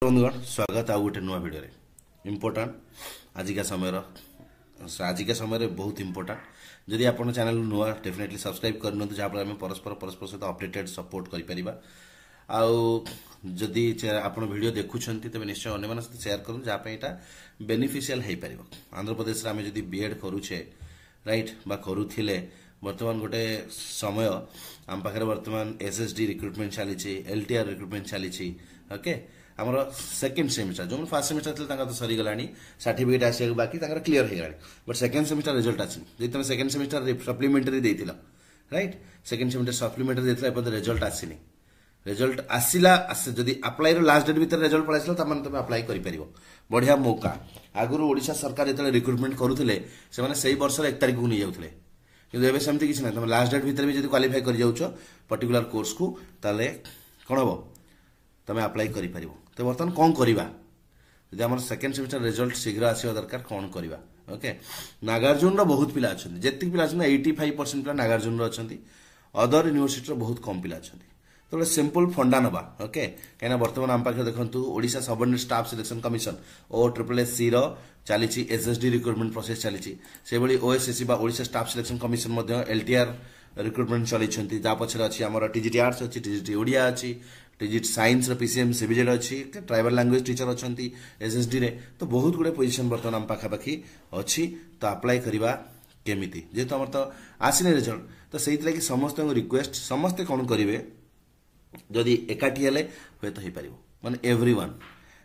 बंधुगण स्वागत आ गोटे नुआ भिडियो इम्पोर्टाट आजिका समय बहुत इम्पोर्टाट जदि आप चैनल नुआ डेफिनेटली सब्सक्राइब करनी जहाँफल आम परस्पर सहित अपडेटेड सपोर्ट करें जदि आप वीडियो देखुं तेज निश्चय अन्य सहित शेयर करूँ जहाँपाई बेनिफिशियल हो पार आंध्र प्रदेश आम जब बीएड करुचे राइट बा करुले बर्तमान गोटे समय आम पाखे बर्तमान एसएसडी रिक्रुटमेंट चली एलटीआर रिक्रुटमेंट चली ओके आमर सेकेंड सेमिस्टर जो फर्स्ट सेमिस्टर तो सरीगला सर्टिफिकेट आसा बाकी क्लीयर हो गला बट सेकेंड सेमिस्टर रिजल्ट आसी तुम सेकेंड सेमिस्टर सप्लीमेंटारी देथिल राइट सेकेंड सेमिस्टर सप्लीमेंटारी देथिल एपन रिजल्ट आसीनी रिजल्ट आसिला जदि अप्लाई लास्ट डेट भीतर रिजल्ट पळाइसला त माने तुम अप्लाई करि परिबो बढ़िया मौका आगुरु ओडिशा सरकार जतले रिक्रुटमेंट करूथिले से माने सेही वर्ष 1 तारिख को नै जाउथिले किंतु एबे सेमति किछ नै तुम लास्ट डेट भीतर भी जदि क्वालिफाई करि जाउछो पर्टिकुलर कोर्स को ताले कोन हबो तुम अप्लाई करि परिबो तो बर्तमान कौन करवा जब आम सेकेंड सेमिस्टर रिजल्ट शीघ्र आसवा दरकार कौन करवा ओके नागार्जुन बहुत पिला अच्छा जी पिला 85% पिला नागार्जुन अच्छा अदर यूनिवर्सिटी बहुत कम पिला अच्छा तो सिंपल फंडा नवा ओके कहीं बर्तमान आम पाखे देखो Odisha subordinate staff selection commission OSSC चली एसएसडी रिक्रुटमेंट प्रोसेस चली से OSSC Odisha staff selection commission LTR recruitment चली जहाँ पछे अच्छी आम टीजीटी आर्ट्स अच्छी टीजीटी ओडिया अच्छी टीजीटी साइंस पीसीएम सीबीजेड अच्छी ट्राइबल लैंग्वेज टीचर अच्छा एसएसडी रे तो बहुत गुड़े पोजिशन बर्तमान आम पाखापाखी अच्छी तो अप्लाई करवा केमिति जेहेतु आम तो आसने रिजल्ट तो से समस्त रिक्वेस्ट समस्ते कौन करेंगे जदि एकाठी हेले हुए तो हो माने एवरीवन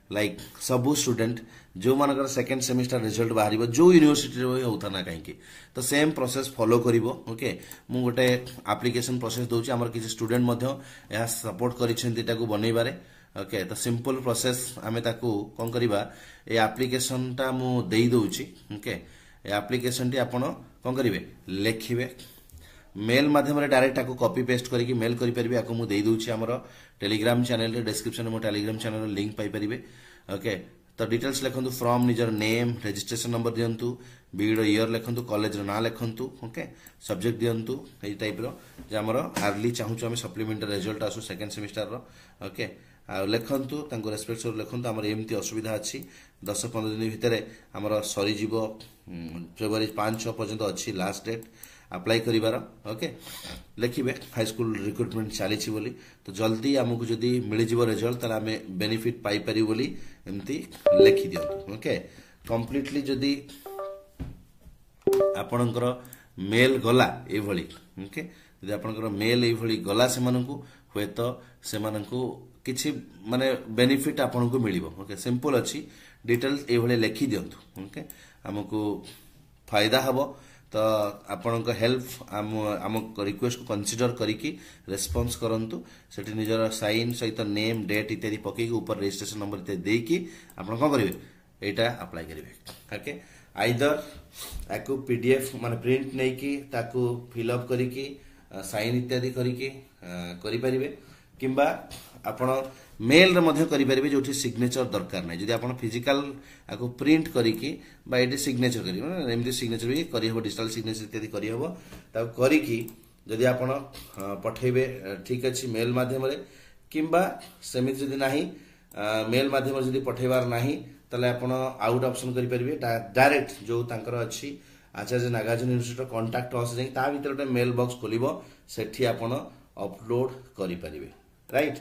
लाइक सबू स्टूडेंट जो मानकर सेकेंड सेमिस्टर रिजल्ट बाहर जो यूनिवर्सिटी होता ना कहीं तो सेम प्रोसेस फॉलो करिवो ओके मु गोटे एप्लिकेशन प्रोसेस दूची हमर किसी स्टूडेंट यह सपोर्ट करिसेंती बनइबारे ओके तो सिंपल प्रोसेस आमे ताकू कोन करिबा ए एप्लिकेशन टा मु देई दोची ओके ए एप्लिकेशन टी आपण कोन करिवे लेखिबे मेल माध्यम डायरेक्ट आपको कॉपी पेस्ट करके मेल करेंगे आपको मुझे दे दूसरी आमर टेलीग्राम चैनल डिस्क्रिप्शन में Telegram channel link Piper okay तो डिटेल्स लिखु फ्रॉम निजर नेम रजिस्ट्रेशन नंबर दिंतु बीड ईयर लिखु कॉलेज ना लिखु ओके सब्जेक्ट दिंतु ये टाइप रमर आर्ली चाहूँ आम सप्लीमेंटारी रिजल्ट आसू सेकेंड सेमिस्टर ओके लिखु रेस्पेक्ट लिखु आम एमती असुविधा अच्छी 10-15 दिन भितर आमर सरीज फेब्रुआरी 5-6 पर्यंत अच्छी लास्ट डेट अप्लाई करिवार ओके लिखिबे हाई स्कूल रिक्रुटमेंट चली बोली तो जल्दी आमको जदि मिल जिवो रिजल्ट ताला आमे बेनिफिट पाई पारि बोली एमती लिखि दियंतु ओके कंप्लीटली जदि आपणकर मेल गला ए भली ओके जदि आपणकर मेल ए भली गला से मानकु होय तो से मानकु किछि माने बेनिफिट आपनको मिलिबो ओके सिंपल अछि डिटेल्स ए भली लिखि दियंतु ओके हमको फायदा हबो तो आपण हेल्प आम रिक्वेस्ट को कंसीडर करिकी रेस्पॉन्स करंतु सेठी निजर साइन सहित नेम डेट इत्यादि पकेकी ऊपर रजिस्ट्रेशन नंबर इत्यादि देकी आपण कोन करिवे एटा अप्लाई करिवे ओके आइदर आकु पीडीएफ माने प्रिंट नै की ताकु फिल अप करिकी साइन इत्यादि करिकी करि परिबे किंबा आपण मेल रे मध्य करि परिबे जोठी सिग्नेचर दरकार नै जदि आपण फिजिकल आको प्रिंट करिकी बा एटी सिग्नेचर करि माने एमती सिग्नेचर भी करि हबो डिजिटल सिग्नेचर इत्यादि करि हबो ता करिकी जदि आपण पठेबे ठीक अछि मेल माध्यम रे किंबा सेमिति जदि नाही मेल माध्यम रे जदि पठेबार नाही तले आपण आउट ऑप्शन करि परिबे डायरेक्ट जो तांकर अछि आचार्य नागार्जुन यूनिवर्सिटी कांटेक्ट अस जे ता भीतर मेल बॉक्स खोलिबो सेठी आपण अपलोड करि परिबे राइट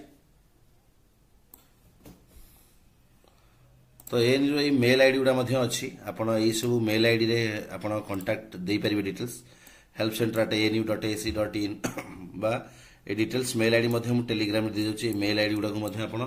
तो ये मेल आईडी गुड़ा अच्छी आपड़ ये सब मेल आईडी रे आपड़ कांटेक्ट दे पारिबे डिटेल्स helpcenter@anu.ac.in बा ए डिटेल्स मेल आईडी मु टेलीग्राम रे दे दोची मेल आईडी गुड़ा को आपड़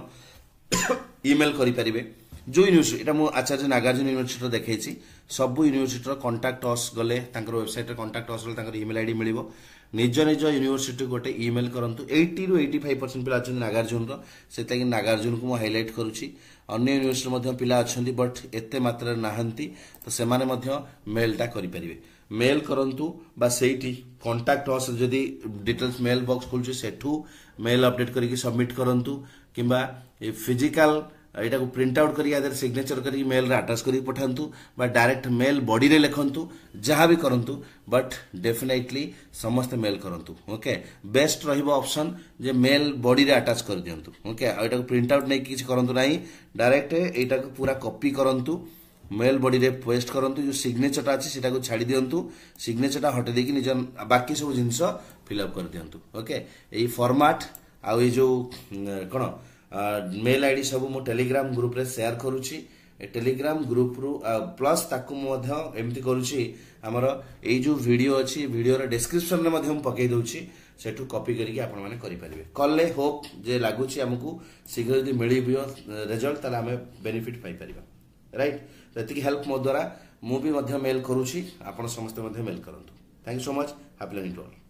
ईमेल करि पारिबे जो यूनिवर्सिटी एटा मु आचार्य नागार्जुन यूनिवर्सिटी देखैछि सब यूनिवर्सिटी कांटेक्ट अस गले तांकर वेबसाइट रे कांटेक्ट अस गले तांकर ईमेल आईडी मिलिबो निज निज यूनिवर्सिटी गोटे ईमेल करंतु 80 ରୁ 85% पिला अछन नागार्जुन रो सेता कि नागार्जुन को मु हाइलाइट करूची अन्य यूनिवर्सिटी मध्ये पिला अछंती बट एते मात्रा नाहंती तो से माने मध्ये मेलटा करि परिबे मेल करंतु बा सेठी कांटेक्ट अस जदी डिटेल्स मेल बॉक्स खोलछु सेठू मेल अपडेट करिकि सबमिट करंतु किंबा ए फिजिकल यहाँ को प्रिंट आउट कर सिग्नेचर कर मेल रे अटैच कर पठातु बा डायरेक्ट मेल बॉडी रे लिखंतु जहाँ भी करंतु बट डेफिनेटली समस्त मेल करंतु ओके बेस्ट रहिबो ऑप्शन जे मेल बॉडी रे अटैच कर दियंतु ओके यहाँ को प्रिंट आउट नहीं किछ करंतु नाही डायरेक्ट एटा को पूरा कॉपी करंतु मेल बॉडी रे पेस्ट करंतु जो सिग्नेचरटा अछि सेटा को छाडी दियंतु सिग्नेचरटा हटे देकी निज बाकी सब जिंस फिलअप कर दियंतु ओके एई फॉर्मेट आ ये जो कोन मेल आईडी सब मो टेलीग्राम ग्रुप रे शेयर करूची टेलीग्राम ग्रुप रु प्लस ताकू मध्य एमती करूची हमर एई जो वीडियो अछि वीडियो रे डिस्क्रिप्शन रे मध्य हम पकई दोची सेठू कॉपी करके आपण माने करि परिबे कल्ले होप जे लागुची हमकु शीघ्र यदि मिलिबियो रिजल्ट ताले हमें बेनिफिट पाई परिबा राइट एतिकी हेल्प मो द्वारा मु भी मध्य मेल करूची आपण समस्त मध्य मेल करंतु thank you so much happy learning to all.